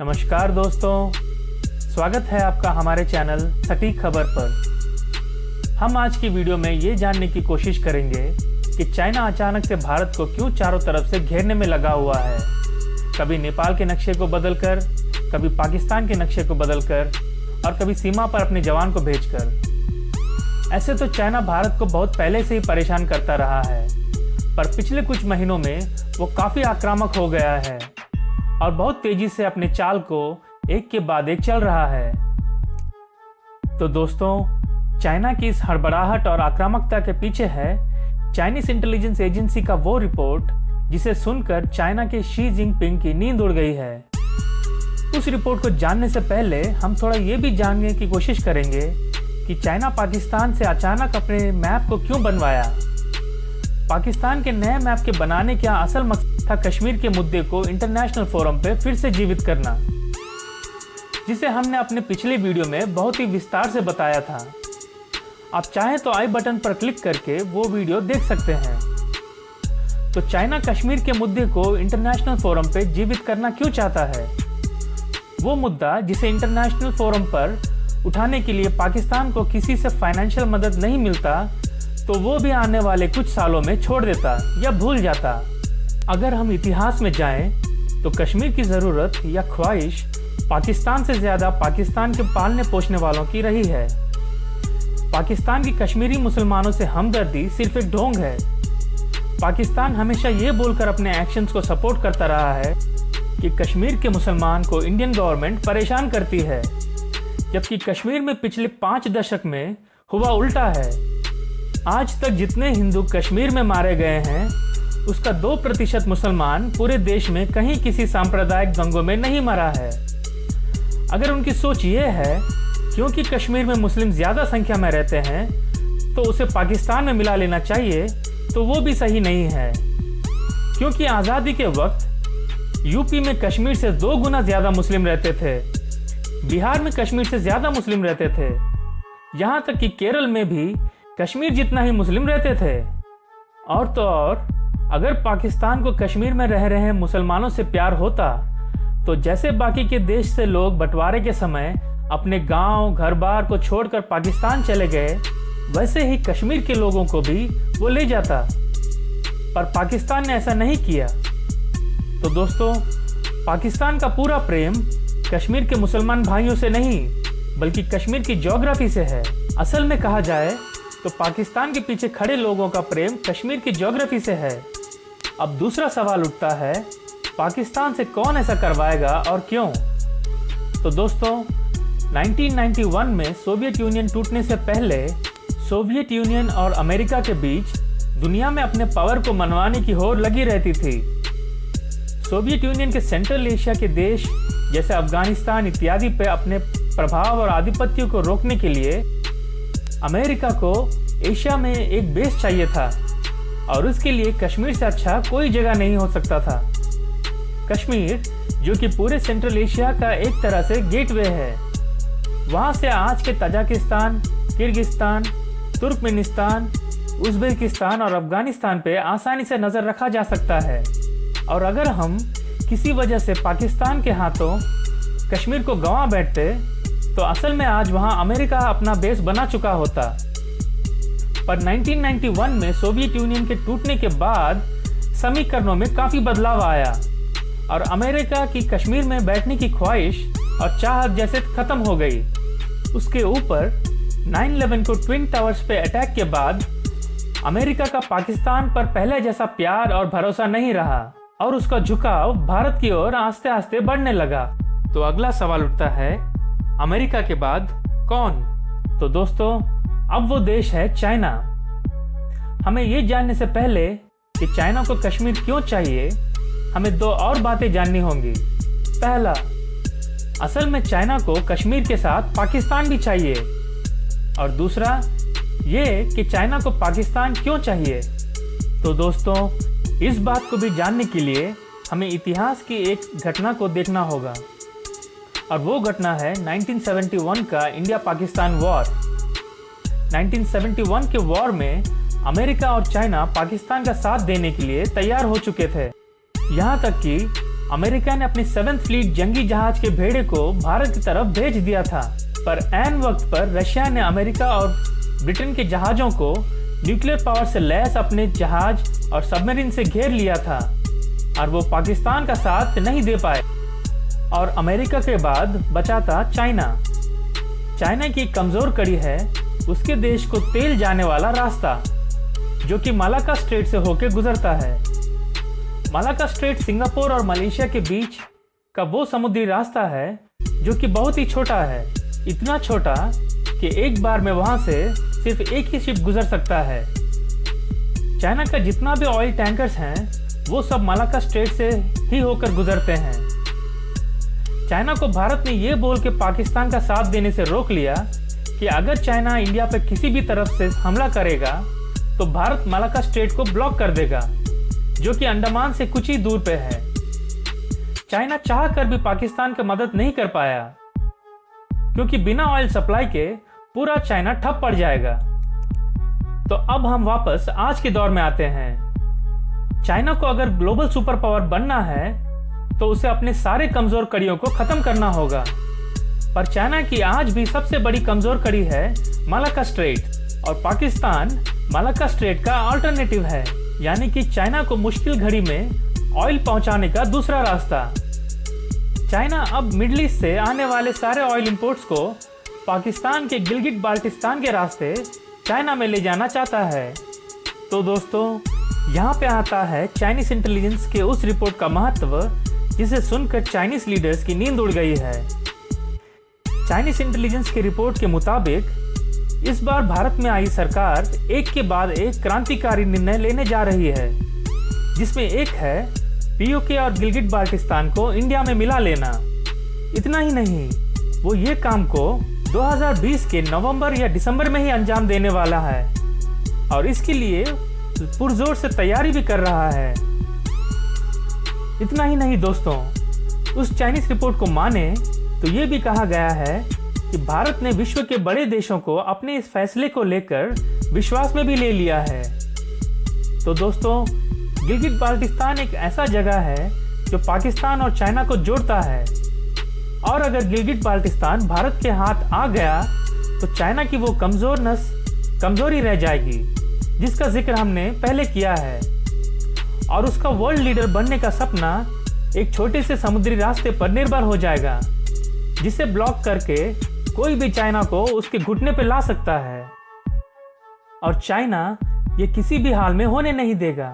नमस्कार दोस्तों, स्वागत है आपका हमारे चैनल सटीक खबर पर। हम आज की वीडियो में ये जानने की कोशिश करेंगे कि चाइना अचानक से भारत को क्यों चारों तरफ से घेरने में लगा हुआ है। कभी नेपाल के नक्शे को बदलकर, कभी पाकिस्तान के नक्शे को बदलकर और कभी सीमा पर अपने जवान को भेजकर। ऐसे तो चाइना भारत को बहुत पहले से ही परेशान करता रहा है, पर पिछले कुछ महीनों में वो काफ़ी आक्रामक हो गया है और बहुत तेजी से अपने चाल को एक के बाद एक चल रहा है। तो दोस्तों, चाइना की इस हड़बड़ाहट और आक्रामकता के पीछे है चाइनीज इंटेलिजेंस एजेंसी का वो रिपोर्ट जिसे सुनकर चाइना के शी जिनपिंग की नींद उड़ गई है। उस रिपोर्ट को जानने से पहले हम थोड़ा ये भी जानने की कोशिश करेंगे कि चाइना पाकिस्तान से अचानक अपने मैप को क्यों बनवाया। पाकिस्तान के नए मैप के बनाने का असल मकसद था कश्मीर के मुद्दे को इंटरनेशनल फोरम पे फिर से जीवित करना, जिसे हमने अपने पिछले वीडियो में बहुत ही विस्तार से बताया था। आप चाहें तो आई बटन पर क्लिक करके वो वीडियो देख सकते हैं। तो चाइना कश्मीर के मुद्दे को इंटरनेशनल फोरम पे जीवित करना क्यों चाहता है? वो मुद्दा जिसे इंटरनेशनल फोरम पर उठाने के लिए पाकिस्तान को किसी से फाइनेंशियल मदद नहीं मिलता, तो वो भी आने वाले कुछ सालों में छोड़ देता या भूल जाता। अगर हम इतिहास में जाएं तो कश्मीर की ज़रूरत या ख्वाहिश पाकिस्तान से ज़्यादा पाकिस्तान के पालने पोषने वालों की रही है। पाकिस्तान की कश्मीरी मुसलमानों से हमदर्दी सिर्फ एक ढोंग है। पाकिस्तान हमेशा ये बोलकर अपने एक्शंस को सपोर्ट करता रहा है कि कश्मीर के मुसलमान को इंडियन गवर्नमेंट परेशान करती है, जबकि कश्मीर में पिछले 5 दशक में हुआ उल्टा है। आज तक जितने हिंदू कश्मीर में मारे गए हैं, उसका 2% मुसलमान पूरे देश में कहीं किसी सांप्रदायिक दंगों में नहीं मरा है। अगर उनकी सोच ये है क्योंकि कश्मीर में मुस्लिम ज़्यादा संख्या में रहते हैं तो उसे पाकिस्तान में मिला लेना चाहिए, तो वो भी सही नहीं है। क्योंकि आज़ादी के वक्त यूपी में कश्मीर से 2 गुना ज़्यादा मुस्लिम रहते थे, बिहार में कश्मीर से ज़्यादा मुस्लिम रहते थे, यहाँ तक कि केरल में भी कश्मीर जितना ही मुस्लिम रहते थे। और तो और, अगर पाकिस्तान को कश्मीर में रह रहे मुसलमानों से प्यार होता तो जैसे बाकी के देश से लोग बंटवारे के समय अपने गांव घर बार को छोड़कर पाकिस्तान चले गए, वैसे ही कश्मीर के लोगों को भी वो ले जाता। पर पाकिस्तान ने ऐसा नहीं किया। तो दोस्तों, पाकिस्तान का पूरा प्रेम कश्मीर के मुसलमान भाइयों से नहीं बल्कि कश्मीर की ज्योग्राफी से है। असल में कहा जाए तो पाकिस्तान के पीछे खड़े लोगों का प्रेम कश्मीर की ज्योग्राफी से है। अब दूसरा सवाल उठता है, पाकिस्तान से कौन ऐसा करवाएगा और क्यों? तो दोस्तों, 1991 में सोवियत यूनियन टूटने से पहले सोवियत यूनियन और अमेरिका के बीच दुनिया में अपने पावर को मनवाने की होड़ लगी रहती थी। सोवियत यूनियन के सेंट्रल एशिया के देश जैसे अफगानिस्तान इत्यादि पे अपने प्रभाव और आधिपत्य को रोकने के लिए अमेरिका को एशिया में एक बेस चाहिए था, और उसके लिए कश्मीर से अच्छा कोई जगह नहीं हो सकता था। कश्मीर, जो कि पूरे सेंट्रल एशिया का एक तरह से गेटवे है, वहाँ से आज के तजाकिस्तान, किर्गिस्तान, तुर्कमेनिस्तान, उज़्बेकिस्तान और अफगानिस्तान पे आसानी से नज़र रखा जा सकता है। और अगर हम किसी वजह से पाकिस्तान के हाथों कश्मीर को गंवा बैठते तो असल में आज वहाँ अमेरिका अपना बेस बना चुका होता। पर 1991 में सोवियत यूनियन के टूटने के बाद समीकरणों में काफ़ी बदलाव आया और अमेरिका की कश्मीर में बैठने की ख्वाहिश और चाहत जैसे खत्म हो गई। उसके ऊपर 9/11 को ट्विन टावर्स पे अटैक के बाद अमेरिका का पाकिस्तान पर पहले जैसा प्यार और भरोसा नहीं रहा और उसका झुकाव भारत की ओर आस्ते आस्ते बढ़ने लगा। तो अगला सवाल उठता है, अमेरिका के बाद कौन? तो दोस्तों, अब वो देश है चाइना। हमें ये जानने से पहले कि चाइना को कश्मीर क्यों चाहिए, हमें 2 और बातें जाननी होंगी। पहला, असल में चाइना को कश्मीर के साथ पाकिस्तान भी चाहिए, और दूसरा ये कि चाइना को पाकिस्तान क्यों चाहिए। तो दोस्तों, इस बात को भी जानने के लिए हमें इतिहास की एक घटना को देखना होगा, और वो घटना है 1971 का इंडिया पाकिस्तान वॉर। 1971 के वॉर में अमेरिका और चाइना पाकिस्तान का साथ देने के लिए तैयार हो चुके थे। यहाँ तक कि अमेरिका ने अपनी 7th फ्लीट जंगी जहाज के भेड़े को भारत की तरफ भेज दिया था, पर ऐन वक्त पर रशिया ने अमेरिका और ब्रिटेन के जहाज़ों को न्यूक्लियर पावर से लैस अपने जहाज और सबमरीन से घेर लिया था और वो पाकिस्तान का साथ नहीं दे पाए। और अमेरिका के बाद बचा था चाइना। चाइना की कमज़ोर कड़ी है उसके देश को तेल जाने वाला रास्ता, जो कि मलाक्का स्ट्रेट से होकर गुजरता है। मलाक्का स्ट्रेट सिंगापुर और मलेशिया के बीच का वो समुद्री रास्ता है जो कि बहुत ही छोटा है, इतना छोटा कि एक बार में वहां से सिर्फ एक ही शिप गुजर सकता है। चाइना का जितना भी ऑयल टैंकर्स हैं वो सब मलाक्का स्ट्रेट से ही होकर गुजरते हैं। चाइना को भारत ने ये बोल के पाकिस्तान का साथ देने से रोक लिया कि अगर चाइना इंडिया पर किसी भी तरफ से हमला करेगा तो भारत मलाक्का स्ट्रेट को ब्लॉक कर देगा, जो कि अंडमान से कुछ ही दूर पे है। चाइना चाह कर भी पाकिस्तान की मदद नहीं कर पाया, क्योंकि बिना ऑयल सप्लाई के पूरा चाइना ठप पड़ जाएगा। तो अब हम वापस आज के दौर में आते हैं। चाइना को अगर ग्लोबल सुपर पावर बनना है तो उसे अपने सारे कमजोर कड़ियों को खत्म करना होगा। पर चाइना की आज भी सबसे बड़ी कमजोर कड़ी है मलाक्का स्ट्रेट, और पाकिस्तान मलाक्का स्ट्रेट का अल्टरनेटिव है, यानी कि चाइना को मुश्किल घड़ी में ऑयल पहुंचाने का दूसरा रास्ता। चाइना अब मिडिल ईस्ट से आने वाले सारे ऑयल इंपोर्ट्स को पाकिस्तान के गिलगिट बाल्टिस्तान के रास्ते चाइना में ले जाना चाहता है। तो दोस्तों, यहाँ पे आता है चाइनीज इंटेलिजेंस के उस रिपोर्ट का महत्व जिसे सुनकर चाइनीज लीडर्स की नींद उड़ गई है। चाइनीज इंटेलिजेंस के रिपोर्ट के मुताबिक इस बार भारत में आई सरकार एक के बाद एक क्रांतिकारी निर्णय लेने जा रही है, जिसमें एक है पीओके और गिलगिट बाल्टिस्तान को इंडिया में मिला लेना। इतना ही नहीं, वो ये काम को 2020 के नवंबर या दिसंबर में ही अंजाम देने वाला है और इसके लिए पुरजोर से तैयारी भी कर रहा है। इतना ही नहीं दोस्तों, उस चाइनीज रिपोर्ट को माने तो ये भी कहा गया है कि भारत ने विश्व के बड़े देशों को अपने इस फैसले को लेकर विश्वास में भी ले लिया है। तो दोस्तों, गिलगिट बाल्टिस्तान एक ऐसा जगह है जो पाकिस्तान और चाइना को जोड़ता है, और अगर गिलगिट बाल्टिस्तान भारत के हाथ आ गया तो चाइना की वो कमजोरी रह जाएगी जिसका जिक्र हमने पहले किया है, और उसका वर्ल्ड लीडर बनने का सपना एक छोटे से समुद्री रास्ते पर निर्भर हो जाएगा, जिसे ब्लॉक करके कोई भी चाइना को उसके घुटने पर ला सकता है। और चाइना ये किसी भी हाल में होने नहीं देगा,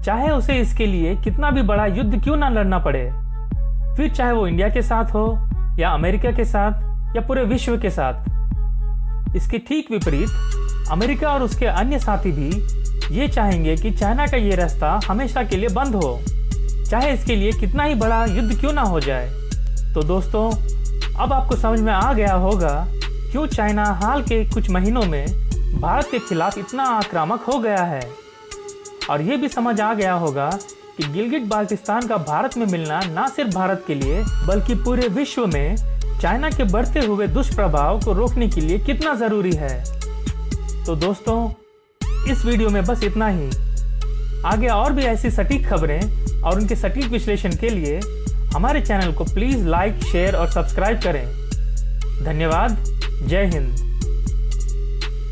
चाहे उसे इसके लिए कितना भी बड़ा युद्ध क्यों ना लड़ना पड़े, फिर चाहे वो इंडिया के साथ हो या अमेरिका के साथ या पूरे विश्व के साथ। इसके ठीक विपरीत अमेरिका और उसके अन्य साथी भी ये चाहेंगे कि चाइना का ये रास्ता हमेशा के लिए बंद हो, चाहे इसके लिए कितना ही बड़ा युद्ध क्यों ना हो जाए। तो दोस्तों, अब आपको समझ में आ गया होगा क्यों चाइना हाल के कुछ महीनों में भारत के खिलाफ इतना आक्रामक हो गया है, और ये भी समझ आ गया होगा कि गिलगिट बाल्टिस्तान का भारत में मिलना ना सिर्फ भारत के लिए बल्कि पूरे विश्व में चाइना के बढ़ते हुए दुष्प्रभाव को रोकने के लिए कितना ज़रूरी है। तो दोस्तों, इस वीडियो में बस इतना ही। आगे और भी ऐसी सटीक खबरें और उनके सटीक विश्लेषण के लिए हमारे चैनल को प्लीज़ लाइक, शेयर और सब्सक्राइब करें। धन्यवाद। जय हिंद।